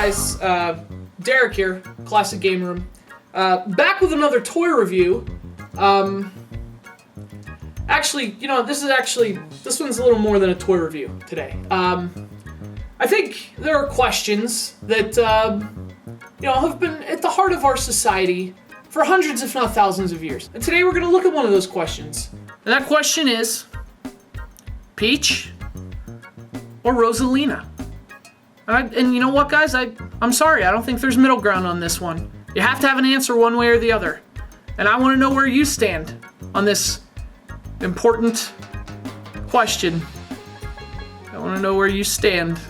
guys, Derek here, Classic Game Room. Back with another toy review. Actually, you know, this one's a little more than a toy review today. I think there are questions that, you know, have been at the heart of our society for hundreds, if not thousands of years. And today we're gonna look at one of those questions. And that question is, Peach or Rosalina? And you know what, guys? I'm sorry, I don't think there's middle ground on this one. You have to have an answer one way or the other. And I want to know where you stand on this important question. I want to know where you stand.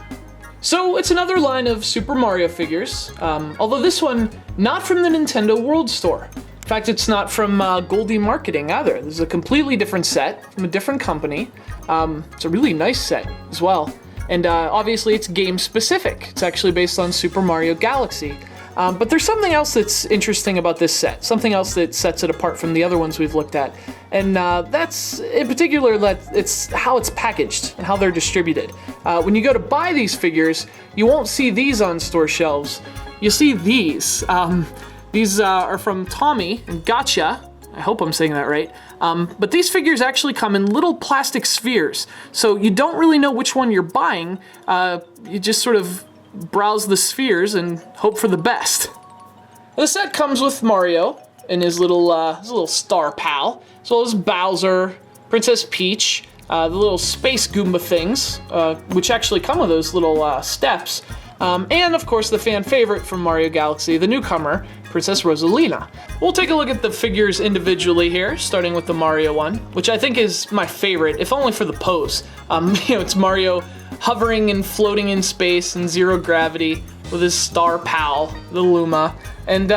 So it's another line of Super Mario figures, although this one not from the Nintendo World Store. In fact, it's not from Goldie Marketing either. This is a completely different set from a different company. It's a really nice set as well. And obviously it's game specific. It's actually based on Super Mario Galaxy. But there's something else that's interesting about this set, something else that sets it apart from the other ones we've looked at. And that's, in particular, it's how it's packaged and how they're distributed. When you go to buy these figures, you won't see these on store shelves. You'll see these. These are from Tomy and Gotcha. I hope I'm saying that right. But these figures actually come in little plastic spheres, so you don't really know which one you're buying. You just sort of browse the spheres and hope for the best. The set comes with Mario and his little star pal, as well as Bowser, Princess Peach, the little space Goomba things, which actually come with those little steps, and of course the fan favorite from Mario Galaxy, the newcomer, Princess Rosalina. We'll take a look at the figures individually here, starting with the Mario one, which I think is my favorite, if only for the pose. You know, it's Mario hovering and floating in space in zero gravity with his star pal, the Luma. And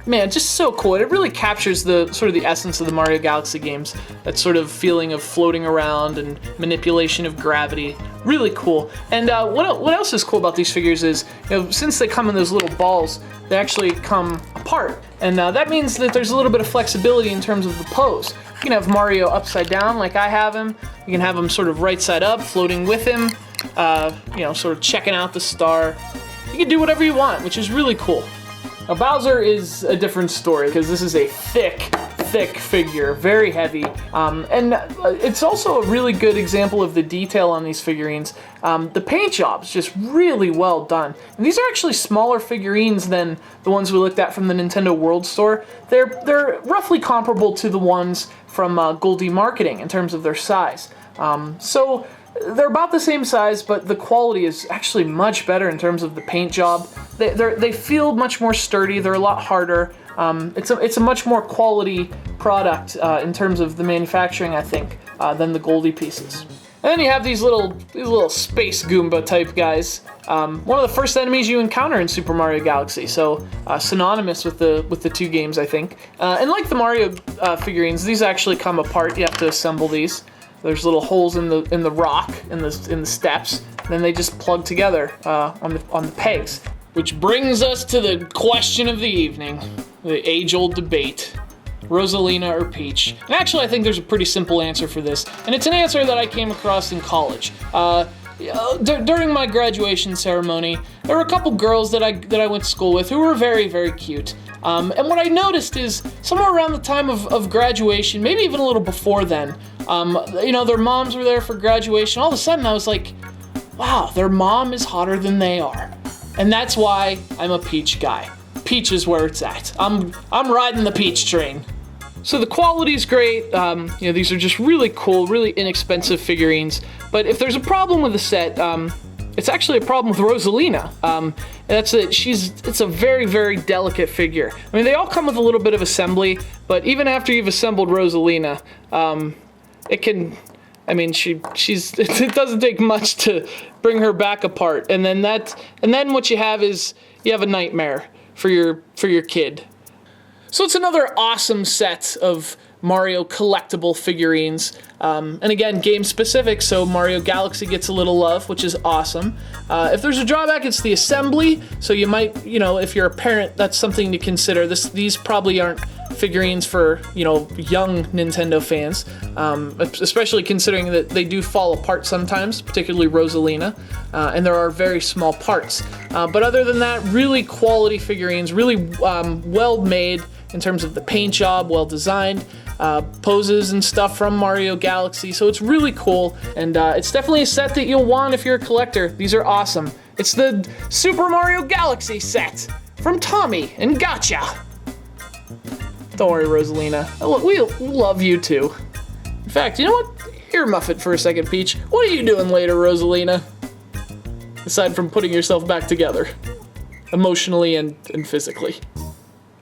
man, just so cool. It really captures the sort of the essence of the Mario Galaxy games. That sort of feeling of floating around and manipulation of gravity. Really cool. And what else is cool about these figures is, you know, since they come in those little balls, they actually come apart. And that means that there's a little bit of flexibility in terms of the pose. You can have Mario upside down like I have him. You can have him sort of right side up, floating with him, you know, sort of checking out the star. You can do whatever you want, which is really cool. Now, Bowser is a different story because this is a thick figure, very heavy, and it's also a really good example of the detail on these figurines. The paint job's just really well done. And these are actually smaller figurines than the ones we looked at from the Nintendo World Store. They're roughly comparable to the ones from Goldie Marketing in terms of their size. So they're about the same size, but the quality is actually much better in terms of the paint job. They feel much more sturdy. They're a lot harder. It's a much more quality product in terms of the manufacturing, I think, than the Goldie pieces. And then you have these little space Goomba type guys. One of the first enemies you encounter in Super Mario Galaxy, so synonymous with the two games, I think. And like the Mario figurines, these actually come apart. You have to assemble these. There's little holes in the rock in the steps. Then they just plug together on the pegs. Which brings us to the question of the evening, the age-old debate: Rosalina or Peach? And actually, I think there's a pretty simple answer for this, and it's an answer that I came across in college. During my graduation ceremony, there were a couple girls that I went to school with who were very, very cute. And what I noticed is somewhere around the time of graduation, maybe even a little before then, you know, their moms were there for graduation. All of a sudden, I was like, wow, their mom is hotter than they are. And that's why I'm a Peach guy. Peach is where it's at. I'm riding the Peach train. So the quality's great. You know, these are just really cool, really inexpensive figurines. But if there's a problem with the set, it's actually a problem with Rosalina. It's a very, very delicate figure. I mean, they all come with a little bit of assembly, but even after you've assembled Rosalina, it doesn't take much to bring her back apart. And then what you have is you have a nightmare for your kid. So it's another awesome set of Mario collectible figurines. And again, game specific, so Mario Galaxy gets a little love, which is awesome. If there's a drawback, it's the assembly. So you might, you know, if you're a parent, that's something to consider. These probably aren't figurines for, you know, young Nintendo fans, especially considering that they do fall apart sometimes, particularly Rosalina, and there are very small parts. But other than that, really quality figurines, really well made in terms of the paint job, well designed, poses and stuff from Mario Galaxy, so it's really cool, and it's definitely a set that you'll want if you're a collector. These are awesome. It's the Super Mario Galaxy set from Tomy and Gotcha. Don't worry, Rosalina. We love you too. In fact, you know what? Here, Muffet for a second, Peach. What are you doing later, Rosalina? Aside from putting yourself back together. Emotionally and physically.